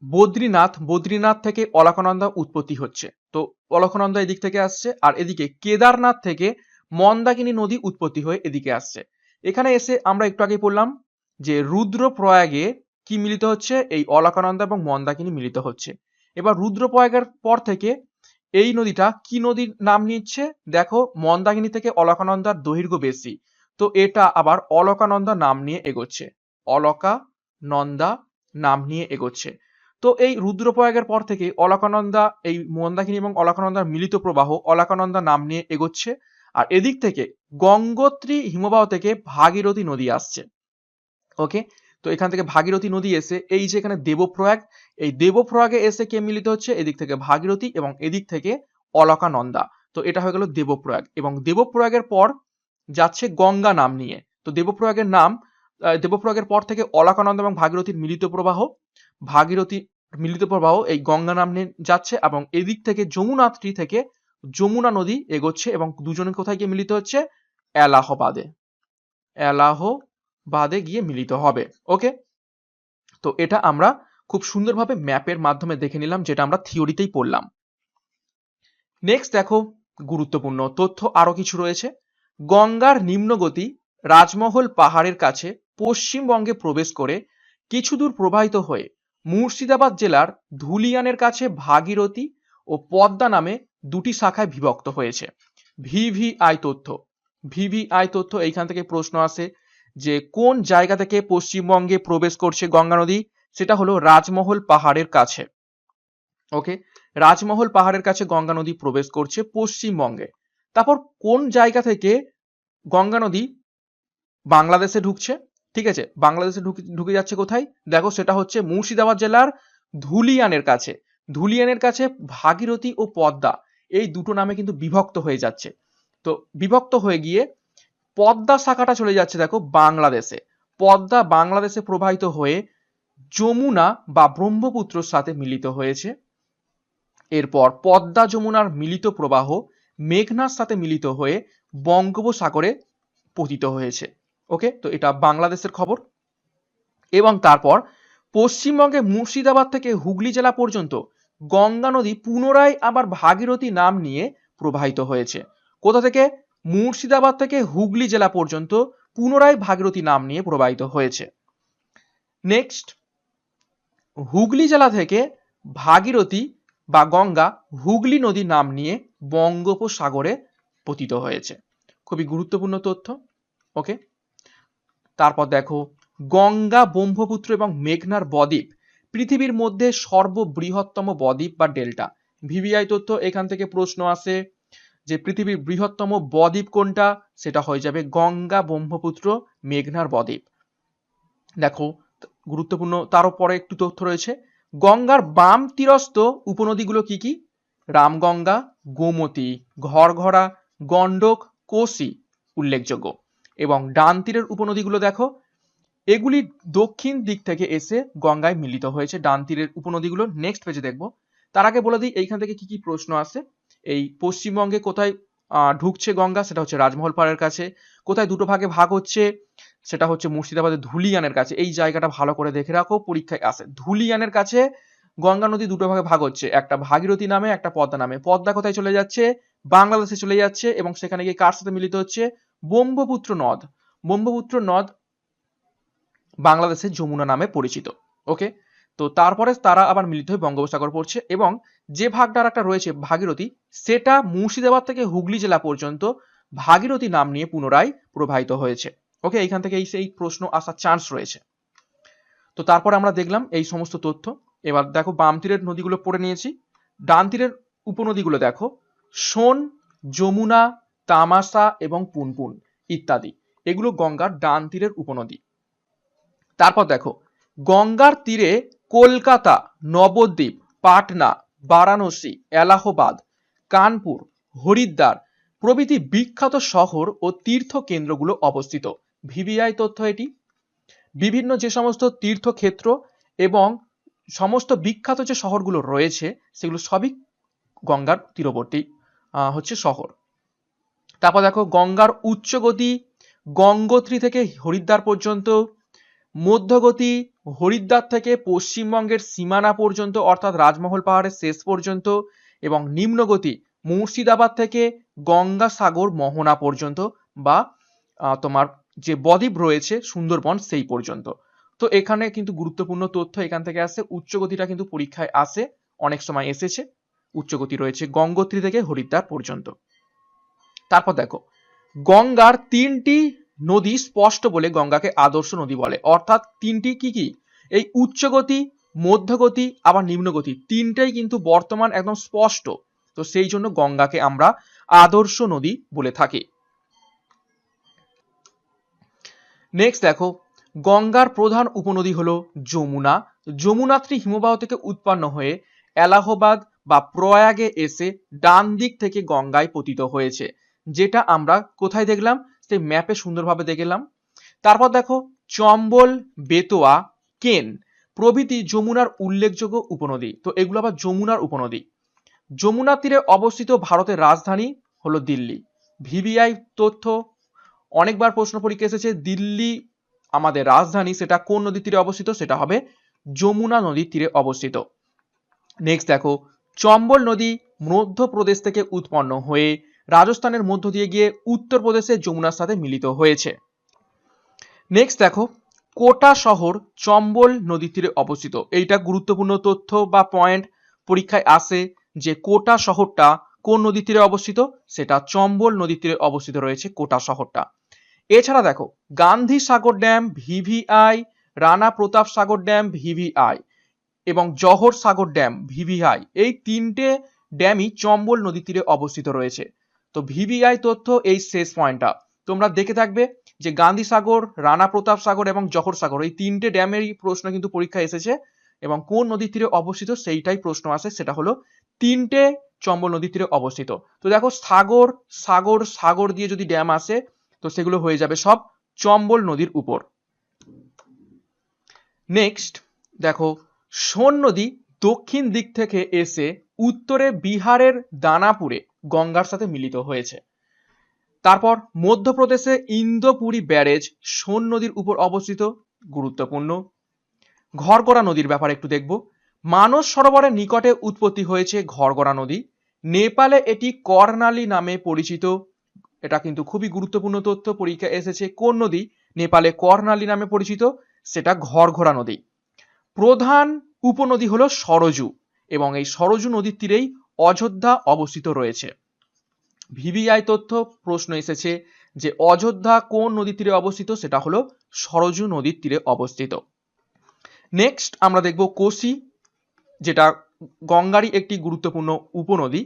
বদ্রীনাথ থেকে অলকানন্দা উৎপত্তি হচ্ছে। তো অলকানন্দা এদিক থেকে আসছে, আর এদিকে কেদারনাথ থেকে মন্দাকিনী নদী উৎপত্তি হয়ে এদিকে আসছে। এখানে এসে আমরা একটু আগে পড়লাম যে রুদ্রপ্রয়াগে কি মিলিত হচ্ছে, এই অলকানন্দা এবং মন্দাকিনী মিলিত হচ্ছে। এবার রুদ্রপ্রয়াগের পর থেকে এই নদীটা কি নদীর নাম নিচ্ছে, দেখো মন্দাকিনী থেকে অলকানন্দার দৈর্ঘ্য বেশি, তো এটা আবার অলকানন্দা নাম নিয়ে এগোচ্ছে, অলকানন্দা নাম নিয়ে এগোচ্ছে। তো এই রুদ্রপ্রয়াগের পর থেকে অলকানন্দা, এই মন্দাকিনী এবং অলকানন্দার মিলিত প্রবাহ অলকানন্দা নাম নিয়ে এগোচ্ছে। আর এদিক থেকে গঙ্গোত্রী হিমবাহ থেকে ভাগীরথী নদী আসছে। ওকে, তো এখান থেকে ভাগীরথী নদী এসে এই যে এখানে দেবপ্রয়াগ, এই দেবপ্রয়াগে এসে কে মিলিত হচ্ছে, এদিক থেকে ভাগীরথী এবং এদিক থেকে অলকানন্দা। তো এটা হয়ে গেল দেবপ্রয়াগ, এবং দেবপ্রয়াগের পর যাচ্ছে গঙ্গা নাম নিয়ে। তো দেবপ্রয়াগের পর থেকে অলকানন্দা এবং ভাগীরথীর মিলিত প্রবাহ এই গঙ্গা নাম নিয়ে যাচ্ছে, এবং এদিক থেকে যমুনাত্রী থেকে যমুনা নদী এগোচ্ছে, এবং দুজনে কোথায় গিয়ে মিলিত হচ্ছে, এলাহাবাদে গিয়ে মিলিত হবে। ওকে, তো এটা আমরা খুব সুন্দরভাবে ম্যাপের মাধ্যমে দেখে নিলাম, যেটা আমরা থিওরিতেই পড়লাম। নেক্সট দেখো, গুরুত্বপূর্ণ তথ্য আরো কিছু রয়েছে। গঙ্গার নিম্নগতি রাজমহল পাহাড়ের কাছে পশ্চিমবঙ্গে প্রবেশ করে কিছু দূর প্রবাহিত হয়ে মুর্শিদাবাদ জেলার ধুলিয়ানের কাছে ভাগীরথী ও পদ্মা নামে দুটি শাখায় বিভক্ত হয়েছে। ভিভিআই তথ্য এইখান থেকে প্রশ্ন আসে যে কোন জায়গা থেকে পশ্চিমবঙ্গে প্রবেশ করছে গঙ্গা নদী, সেটা হলো রাজমহল পাহাড়ের কাছে। ওকে, রাজমহল পাহাড়ের কাছে গঙ্গা নদী প্রবেশ করছে পশ্চিমবঙ্গে। তারপর কোন জায়গা থেকে গঙ্গা নদী বাংলাদেশে ঢুকছে, ঠিক আছে, বাংলাদেশে ঢুকে যাচ্ছে কোথায়, দেখো সেটা হচ্ছে মুর্শিদাবাদ জেলার ধুলিয়ানের কাছে ভাগীরথী ও পদ্মা এই দুটো নামে কিন্তু বিভক্ত হয়ে যাচ্ছে। তো বিভক্ত হয়ে গিয়ে পদ্মা শাখাটা চলে যাচ্ছে দেখো বাংলাদেশে, পদ্মা বাংলাদেশে প্রবাহিত হয়ে যমুনা বা ব্রহ্মপুত্রের সাথে মিলিত হয়েছে। এরপর পদ্মা যমুনার মিলিত প্রবাহ মেঘনার সাথে মিলিত হয়ে বঙ্গোপসাগরে পতিত হয়েছে। ওকে, তো এটা বাংলাদেশের খবর। এবং তারপর পশ্চিমবঙ্গে মুর্শিদাবাদ থেকে হুগলি জেলা পর্যন্ত গঙ্গা নদী পুনরায় আবার ভাগীরথী নাম নিয়ে প্রবাহিত হয়েছে। কোথা থেকে, মুর্শিদাবাদ থেকে হুগলি জেলা পর্যন্ত পুনরায় ভাগীরথী নাম নিয়ে প্রবাহিত হয়েছে। নেক্সট, হুগলি জেলা থেকে ভাগীরথী বা গঙ্গা হুগলি নদী নাম নিয়ে বঙ্গোপসাগরে পতিত হয়েছে। খুবই গুরুত্বপূর্ণ তথ্য। ওকে, তারপর দেখো, গঙ্গা, ব্রহ্মপুত্র এবং মেঘনার বদ্বীপ পৃথিবীর মধ্যে সর্ববৃহত্তম বদ্বীপ বা ডেল্টা। ভিভিআই তথ্য এখান থেকে প্রশ্ন আসে যে পৃথিবীর বৃহত্তম বদ্বীপ কোনটা, সেটা হয়ে যাবে গঙ্গা, ব্রহ্মপুত্র, মেঘনার বদ্বীপ। দেখো গুরুত্বপূর্ণ, তারও পরে একটু তথ্য রয়েছে। গঙ্গার বাম তীরস্থ উপনদীগুলো কি কি, রামগঙ্গা, গোমতী, ঘরঘরা, গণ্ডক, কোসি উল্লেখযোগ্য। এবং ডান তীরের উপনদীগুলো দেখো, এগুলি দক্ষিণ দিক থেকে এসে গঙ্গায় মিলিত হয়েছে, ডান তীরের উপনদীগুলো নেক্সট পেজে দেখবো। তার আগে বলে দিই এইখান থেকে কি কি প্রশ্ন আসে। এই পশ্চিমবঙ্গে কোথায় ঢুকছে গঙ্গা, সেটা হচ্ছে রাজমহল পাহাড়ের কাছে। কোথায় দুটো ভাগে ভাগ হচ্ছে, সেটা হচ্ছে মুর্শিদাবাদের ধুলিয়ানের কাছে। এই জায়গাটা ভালো করে দেখে রাখো, পরীক্ষায় আসে। ধুলিয়ানের কাছে গঙ্গা নদী দুটো ভাগে ভাগ হচ্ছে, একটা ভাগীরথী নামে, একটা পদ্মা নামে। পদ্মা কোথায় চলে যাচ্ছে, বাংলাদেশে চলে যাচ্ছে, এবং সেখানে গিয়ে কার সাথে মিলিত হচ্ছে, ব্রহ্মপুত্র নদ বাংলাদেশের যমুনা নামে পরিচিত। ওকে, তো তারপরে তারা আবার মিলিত হয়ে বঙ্গোপসাগর পড়ছে, এবং যে ভাগটা একটা রয়েছে ভাগীরথী, সেটা মুর্শিদাবাদ থেকে হুগলি জেলা পর্যন্ত ভাগীরথী নাম নিয়ে পুনরায় প্রবাহিত হয়েছে। ওকে, এইখান থেকে এই প্রশ্ন আসার চান্স রয়েছে। তো তারপর আমরা দেখলাম এই সমস্ত তথ্য। এবার দেখো বাম তীরের নদীগুলো পড়ে নিয়েছি। ডান তীরের উপনদীগুলো দেখো, সোন, যমুনা, তামাশা এবং পুনপুন ইত্যাদি, এগুলো গঙ্গার ডান তীরের উপনদী। তারপর দেখো গঙ্গার তীরে কলকাতা, নবদ্বীপ, পাটনা, বারাণসী, এলাহাবাদ, কানপুর, হরিদ্বার প্রভৃতি বিখ্যাত শহর ও তীর্থ কেন্দ্রগুলো অবস্থিত। ভিভিআই তথ্য এটি। বিভিন্ন যে সমস্ত তীর্থক্ষেত্র এবং সমস্ত বিখ্যাত যে শহরগুলো রয়েছে সেগুলো সবই গঙ্গার তীরবর্তী হচ্ছে শহর। তারপর দেখো গঙ্গার উচ্চগতি গঙ্গোত্রী থেকে হরিদ্বার পর্যন্ত, মধ্যগতি হরিদ্বার থেকে পশ্চিমবঙ্গের সীমানা পর্যন্ত অর্থাৎ রাজমহল পাহাড়ের শেষ পর্যন্ত, এবং নিম্নগতি মুর্শিদাবাদ থেকে গঙ্গাসাগর মোহনা পর্যন্ত বা তোমার যে বদ্বীপ রয়েছে সুন্দরবন সেই পর্যন্ত। তো এখানে কিন্তু গুরুত্বপূর্ণ তথ্য এখান থেকে আসে। উচ্চগতিটা কিন্তু পরীক্ষায় আসে, অনেক সময় এসেছে। উচ্চগতি রয়েছে গঙ্গোত্রী থেকে হরিদ্বার পর্যন্ত। তারপর দেখো গঙ্গার তিনটি নদী স্পষ্ট বলে গঙ্গাকে আদর্শ নদী বলে। অর্থাৎ তিনটি কি কি, এই উচ্চগতি, মধ্যগতি আবার নিম্নগতি তিনটাই কিন্তু বর্তমান একদম স্পষ্ট। তো সেই জন্য গঙ্গাকে আমরা আদর্শ নদী বলে থাকি। নেক্সট দেখো গঙ্গার প্রধান উপনদী হলো যমুনা। যমুনাত্রী হিমবাহ থেকে উৎপন্ন হয়ে এলাহাবাদ বা প্রয়াগে এসে ডান দিক থেকে গঙ্গায় পতিত হয়েছে, যেটা আমরা কোথায় দেখলাম, সেই ম্যাপে সুন্দরভাবে দেখলাম। তারপর দেখো চম্বল, বেতোয়া, কেন প্রভৃতি যমুনার উল্লেখযোগ্য উপনদী। তো এগুলো আবার যমুনার উপনদী। যমুনা তীরে অবস্থিত ভারতের রাজধানী হলো দিল্লি। ভিভিআই তথ্য, অনেকবার প্রশ্ন পরীক্ষা এসেছে, দিল্লি আমাদের রাজধানী, সেটা কোন নদীর তীরে অবস্থিত, সেটা হবে যমুনা নদীর তীরে অবস্থিত। নেক্সট দেখো চম্বল নদী মধ্যপ্রদেশ থেকে উৎপন্ন হয়ে রাজস্থানের মধ্য দিয়ে গিয়ে উত্তরপ্রদেশে যমুনার সাথে মিলিত হয়েছে। নেক্সট দেখো কোটা শহর চম্বল নদীর তীরে অবস্থিত। এইটা গুরুত্বপূর্ণ তথ্য বা পয়েন্ট পরীক্ষায় আসে, যে কোটা শহরটা কোন নদীর তীরে অবস্থিত, সেটা চম্বল নদীর তীরে অবস্থিত রয়েছে কোটা শহরটা। এছাড়া দেখো গান্ধী সাগর ড্যাম ভিভিআই, রানা প্রতাপ সাগর ড্যাম ভিভিআই এবং জহর সাগর ড্যাম ভিভিআই, এই তিনটে ড্যামই চম্বল নদীর তীরে অবস্থিত রয়েছে। তো ভিভিআই তথ্য এই শেষ পয়েন্টটা তোমরা দেখে থাকবে, যে গান্ধী সাগর, রানা প্রতাপ সাগর এবং জহর সাগর এই তিনটে ড্যামেরই প্রশ্ন কিন্তু পরীক্ষায় এসেছে, এবং কোন নদীর তীরে অবস্থিত সেইটাই প্রশ্ন আসে, সেটা হলো তিনটে চম্বল নদীর তীরে অবস্থিত। তো দেখো সাগর সাগর সাগর দিয়ে যদি ড্যাম আসে তো সেগুলো হয়ে যাবে সব চম্বল নদীর উপর। নেক্সট দেখো সোন নদী দক্ষিণ দিক থেকে এসে উত্তরে বিহারের দানাপুরে গঙ্গার সাথে মিলিত হয়েছে। তারপর মধ্যপ্রদেশে ইন্দোপুরী ব্যারেজ সোন নদীর উপর অবস্থিত, গুরুত্বপূর্ণ। ঘরগড়া নদীর ব্যাপারে একটু দেখব। মানস সরোবরের নিকটে উৎপত্তি হয়েছে ঘরগড়া নদী। নেপালে এটি কর্ণালী নামে পরিচিত। এটা কিন্তু খুবই গুরুত্বপূর্ণ তথ্য, পরীক্ষা এসেছে। কোন নদী নেপালে কর্ণালী নামে পরিচিত, সেটা ঘরঘরা নদী। প্রধান উপনদী হলো সরজু, এবং এই সরজু নদীর তীরেই অযোধ্যা অবস্থিত রয়েছে। ভিভিআই তথ্য প্রশ্ন এসেছে যে অযোধ্যা কোন নদীর তীরে অবস্থিত, সেটা হলো সরজু নদীর তীরে অবস্থিত। নেক্সট আমরা দেখব কোসি, যেটা গঙ্গারই একটি গুরুত্বপূর্ণ উপনদী।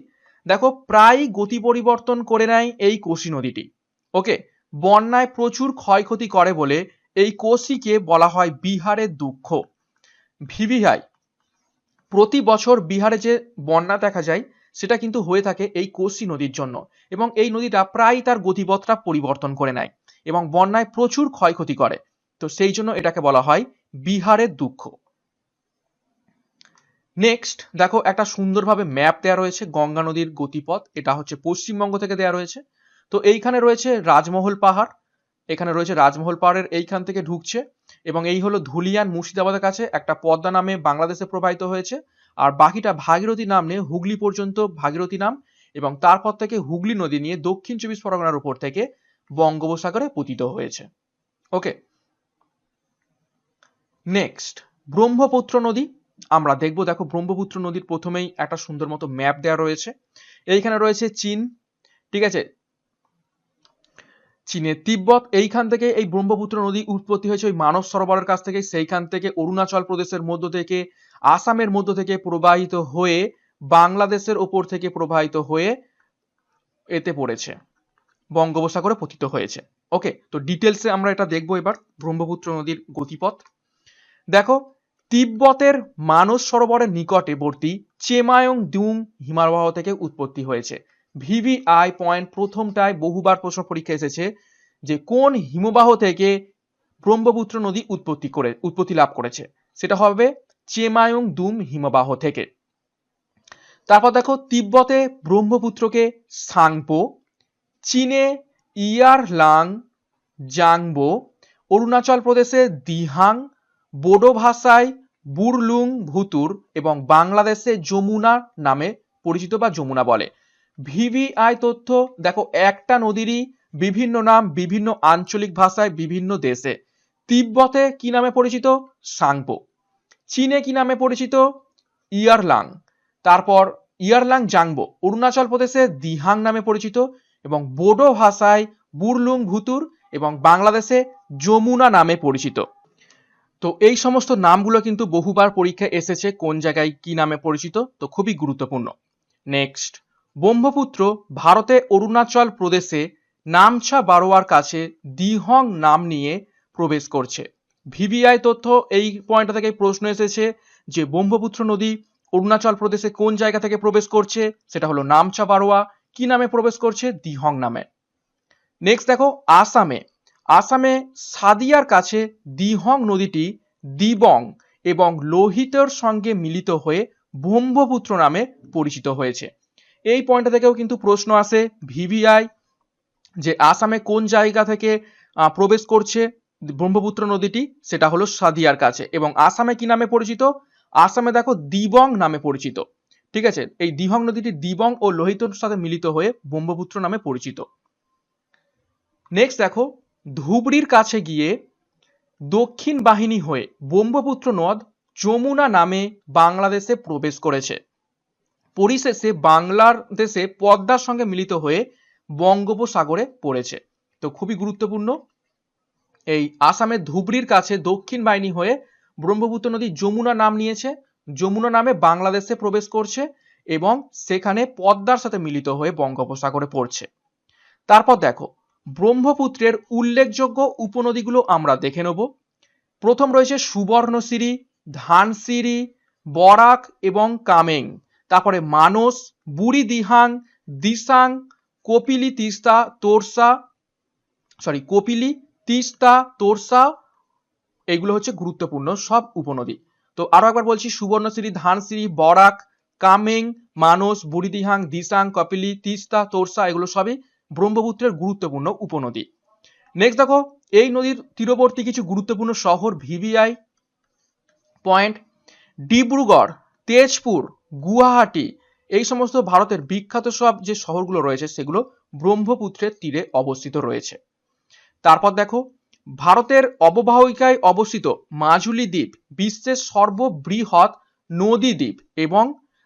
দেখো প্রায় গতি পরিবর্তন করে নেয় এই কোসি নদীটি। ওকে, বন্যায় প্রচুর ক্ষয়ক্ষতি করে বলে এই কোসিকে বলা হয় বিহারের দুঃখ। ভিভিআই প্রতি বছর বিহারে যে বন্যা দেখা যায় সেটা কিন্তু হয়ে থাকে এই কোসি নদীর জন্য, এবং এই নদীটা প্রায় তার গতিপথটা পরিবর্তন করে নেয় এবং বন্যায় প্রচুর ক্ষয়ক্ষতি করে। তো সেই জন্য এটাকে বলা হয় বিহারের দুঃখ। নেক্সট দেখো একটা সুন্দরভাবে ম্যাপ দেওয়া রয়েছে গঙ্গা নদীর গতিপথ, এটা হচ্ছে পশ্চিমবঙ্গ থেকে দেওয়া রয়েছে। তো এইখানে রয়েছে রাজমহল পাহাড়, এখানে রয়েছে রাজমহল পাহাড়ের এইখান থেকে ঢুকছে, এবং এই হলো ধুলিয়ান মুর্শিদাবাদের কাছে একটা পদ্মা নামে বাংলাদেশে প্রবাহিত হয়েছে, আর বাকিটা ভাগীরথী নাম নিয়ে হুগলি পর্যন্ত ভাগীরথী নাম, এবং তারপর থেকে হুগলি নদী নিয়ে দক্ষিণ চব্বিশ পরগনার উপর থেকে বঙ্গোপসাগরে পতিত হয়েছে। ওকে, নেক্সট ব্রহ্মপুত্র নদী আমরা দেখব। দেখো ব্রহ্মপুত্র নদীর প্রথমেই একটা সুন্দর মতো ম্যাপ দেওয়া রয়েছে। এইখানে রয়েছে চীন, ঠিক আছে, চীনের তিব্বত, এইখান থেকে এই ব্রহ্মপুত্র নদী উৎপত্তি হয়েছে ওই মানস সরোবরের কাছ থেকে, সেইখান থেকে অরুণাচল প্রদেশের মধ্য থেকে আসামের মধ্য থেকে প্রবাহিত হয়ে বাংলাদেশের ওপর থেকে প্রবাহিত হয়ে এতে পড়েছে, বঙ্গোপসাগরে পতিত হয়েছে। ওকে, তো ডিটেলসে আমরা এটা দেখবো এবার ব্রহ্মপুত্র নদীর গতিপথ। দেখো, তিব্বতের মানস সরোবরের নিকটবর্তী চেমায়ং দুং হিমবাহ থেকে উৎপত্তি হয়েছে। ভিভিআই পয়েন্ট প্রথমটায় বহুবার প্রশ্ন পরীক্ষা এসেছে যে কোন হিমবাহ থেকে ব্রহ্মপুত্র নদী উৎপত্তি লাভ করেছে, সেটা হবে চেমায়ং দুং হিমবাহ থেকে। তারপর দেখো, তিব্বতে ব্রহ্মপুত্রকে সাংপো, চীনে ইয়ারলাং জাংবো, অরুণাচল প্রদেশে দিহাং, বোডো ভাষায় বুরলুং ভুতুর এবং বাংলাদেশে যমুনা নামে পরিচিত বা যমুনা বলে। ভিভিআই তথ্য দেখো, একটা নদীরই বিভিন্ন নাম বিভিন্ন আঞ্চলিক ভাষায় বিভিন্ন দেশে। তিব্বতে কি নামে পরিচিত? সাংপো। চীনে কি নামে পরিচিত? ইয়ারলাং। তারপর ইয়ারলাং জাংবো অরুণাচল প্রদেশে দিহাং নামে পরিচিত এবং বোডো ভাষায় বুরলুং ভুতুর এবং বাংলাদেশে যমুনা নামে পরিচিত। তো এই সমস্ত নামগুলো কিন্তু বহুবার পরীক্ষায় এসেছে, কোন জায়গায় কি নামে পরিচিত, তো খুবই গুরুত্বপূর্ণ। নেক্সট, ব্রহ্মপুত্র ভারতে অরুণাচল প্রদেশে নামচা বারোয়ার কাছে দিহং নাম নিয়ে প্রবেশ করছে। ভিভিআই তথ্য এই পয়েন্টটা থেকে প্রশ্ন এসেছে যে ব্রহ্মপুত্র নদী অরুণাচল প্রদেশে কোন জায়গা থেকে প্রবেশ করছে, সেটা হলো নামচা বারোয়া। কি নামে প্রবেশ করছে? দিহং নামে। নেক্সট দেখো, আসামে সাদিয়ার কাছে দিহং নদীটি দিবং এবং লোহিতর সঙ্গে মিলিত হয়ে ব্রহ্মপুত্র নামে পরিচিত হয়েছে। এই পয়েন্টটা থেকেও কিন্তু প্রশ্ন আসে ভিভিআই যে আসামে কোন জায়গা থেকে প্রবেশ করছে ব্রহ্মপুত্র নদীটি, সেটা হলো সাদিয়ার কাছে এবং আসামে কি নামে পরিচিত? আসামে দেখো দিবং নামে পরিচিত। ঠিক আছে, এই দিহং নদীটি দিবং ও লোহিতর সাথে মিলিত হয়ে ব্রহ্মপুত্র নামে পরিচিত। নেক্সট দেখো, ধুবড়ির কাছে গিয়ে দক্ষিণ বাহিনী হয়ে ব্রহ্মপুত্র নদ যমুনা নামে বাংলাদেশে প্রবেশ করেছে। পরিশেষে বাংলাদেশে পদ্মার সঙ্গে মিলিত হয়ে বঙ্গোপসাগরে পড়েছে। তো খুবই গুরুত্বপূর্ণ, এই আসামের ধুবড়ির কাছে দক্ষিণ বাহিনী হয়ে ব্রহ্মপুত্র নদী যমুনা নাম নিয়েছে, যমুনা নামে বাংলাদেশে প্রবেশ করছে এবং সেখানে পদ্মার সাথে মিলিত হয়ে বঙ্গোপসাগরে পড়ছে। তারপর দেখো, ব্রহ্মপুত্রের উল্লেখযোগ্য উপনদীগুলো আমরা দেখে নেব। প্রথম রয়েছে সুবর্ণশিরি, ধানসিরি, বরাক এবং কামেং। তারপরে মানস, বুড়িদিহাং, দিসাং, কপিলি, তিস্তা, তোরসা, এগুলো হচ্ছে গুরুত্বপূর্ণ সব উপনদী। তো আরো একবার বলছি, সুবর্ণশিরি, ধানসিরি, বরাক, কামেং, মানস, বুড়িদিহাং, দিসাং, কপিলি, তিস্তা, তোরসা, এগুলো সবই ব্রহ্মপুত্রের গুরুত্বপূর্ণ উপনদী। নেক্সট দেখো, এই নদীর তীরবর্তী কিছু গুরুত্বপূর্ণ শহর ভিভিআই পয়েন্ট: ডিব্রুগড়, তেজপুর, গুয়াহাটি, এই সমস্ত ভারতের বিখ্যাত সব যে শহরগুলো রয়েছে সেগুলো ব্রহ্মপুত্রের তীরে অবস্থিত রয়েছে। তারপর দেখো, ভারতের অববাহিকায় অবস্থিত মাজুলি দ্বীপ বিশ্বের সর্ববৃহৎ নদী দ্বীপ এবং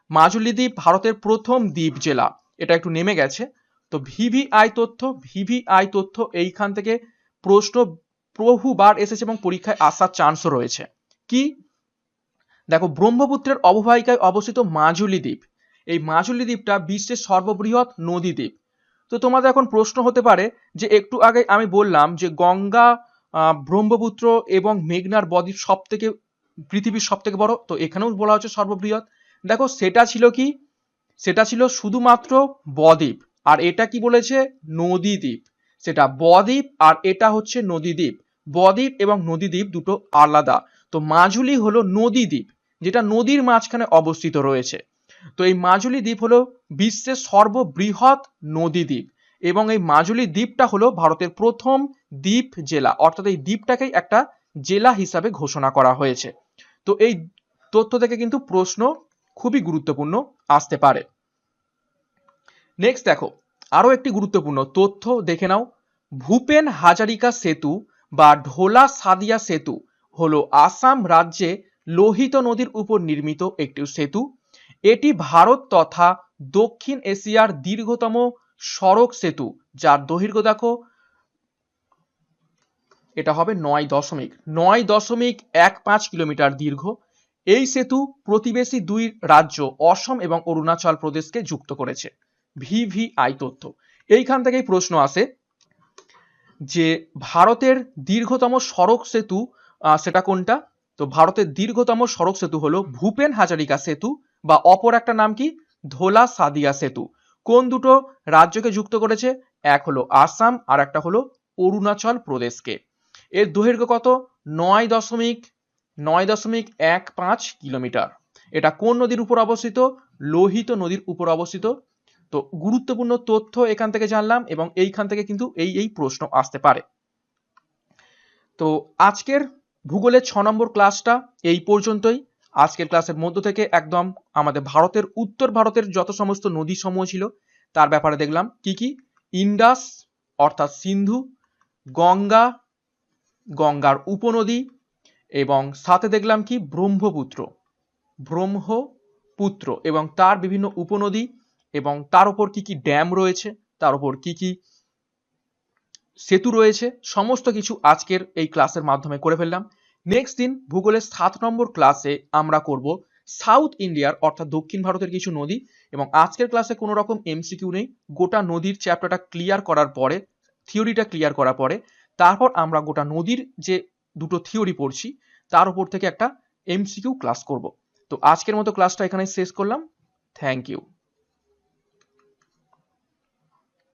মাজুলি দ্বীপ ভারতের প্রথম দ্বীপ জেলা। এটা একটু নেমে গেছে। তো ভিভিআই তথ্য এইখান থেকে প্রশ্ন বহুবার এসেছে এবং পরীক্ষায় আসার চান্সও রয়েছে। কি দেখো, ব্রহ্মপুত্রের অববাহিকায় অবস্থিত মাজুলি দ্বীপ, এই মাজুলি দ্বীপটা বিশ্বের সর্ববৃহৎ নদী দ্বীপ। তো তোমাদের এখন প্রশ্ন হতে পারে যে একটু আগে আমি বললাম যে গঙ্গা, ব্রহ্মপুত্র এবং মেঘনার বদ্বীপ পৃথিবীর সব থেকে বড়, তো এখানেও বলা হচ্ছে সর্ববৃহৎ। দেখো, সেটা ছিল কি? সেটা ছিল শুধুমাত্র বদ্বীপ, আর এটা কি বলেছে? নদী দ্বীপ। সেটা বদ্বীপ আর এটা হচ্ছে নদী দ্বীপ। বদ্বীপ এবং নদী দ্বীপ দুটো আলাদা। তো মাজুলি হলো নদী দ্বীপ, যেটা নদীর মাঝখানে অবস্থিত রয়েছে। তো এই মাজুলি দ্বীপ হলো বিশ্বের সর্ববৃহৎ নদী দ্বীপ এবং এই মাজুলি দ্বীপটা হলো ভারতের প্রথম দ্বীপ জেলা, অর্থাৎ এই দ্বীপটাকেই একটা জেলা হিসাবে ঘোষণা করা হয়েছে। তো এই তথ্য থেকে কিন্তু প্রশ্ন খুবই গুরুত্বপূর্ণ আসতে পারে। নেক্সট দেখো, আরো একটি গুরুত্বপূর্ণ তথ্য দেখে নাও। ভূপেন হাজারিকা সেতু বা ঢোলা সাদিয়া সেতু হলো আসাম রাজ্যে লোহিত নদীর উপর নির্মিত একটি সেতু। এটি ভারত তথা দক্ষিণ এশিয়ার দীর্ঘতম সড়ক সেতু, যার দৈর্ঘ্য দেখো, এটা হবে 9.15 কিলোমিটার দীর্ঘ। এই সেতু প্রতিবেশী দুই রাজ্য অসম এবং অরুণাচল প্রদেশকে যুক্ত করেছে। ভিভিআই তথ্য। এইখান থেকেই প্রশ্ন আসে যে ভারতের দীর্ঘতম সড়ক সেতু সেটা কোনটা? তো ভারতের দীর্ঘতম সড়ক সেতু হলো ভূপেন হাজারিকা সেতু, বা অপর একটা নাম কি ধোলা সাদিয়া সেতু। কোন দুটো রাজ্যকে যুক্ত করেছে? এক হলো আসাম আর একটা হলো অরুণাচল প্রদেশকে। এর দৈর্ঘ্য কত? 9.15 কিলোমিটার। এটা কোন নদীর উপর অবস্থিত? লোহিত নদীর উপর অবস্থিত। তো গুরুত্বপূর্ণ তথ্য এখান থেকে জানলাম, এবং এইখান থেকে কিন্তু এই প্রশ্ন আসতে পারে। তো আজকের ভূগোলের 6 নম্বর ক্লাসটা এই পর্যন্তই। আজকের ক্লাসের মধ্য থেকে একদম আমাদের ভারতের উত্তর ভারতের যত সমস্ত নদী সমূহ ছিল তার ব্যাপারে দেখলাম। কি কি? ইন্ডাস অর্থাৎ সিন্ধু, গঙ্গা, গঙ্গার উপনদী, এবং সাথে দেখলাম কি ব্রহ্মপুত্র এবং তার বিভিন্ন উপনদী, এবং তার উপর কি কি ড্যাম রয়েছে, তার উপর কি কি সেতু রয়েছে, সমস্ত কিছু আজকের এই ক্লাসের মাধ্যমে করে ফেললাম। নেক্সট দিন ভূগোলের 7 নম্বর ক্লাসে আমরা করব সাউথ ইন্ডিয়ার অর্থাৎ দক্ষিণ ভারতের কিছু নদী, এবং আজকের ক্লাসে কোনো রকম এমসিকিউ নেই। গোটা নদীর চ্যাপ্টারটা ক্লিয়ার করার পরে, থিওরিটা ক্লিয়ার করার পরে, তারপর আমরা গোটা নদীর যে দুটো থিওরি পড়ছি তার উপর থেকে একটা এমসিকিউ ক্লাস করব। তো আজকের মতো ক্লাসটা এখানে শেষ করলাম। Thank you.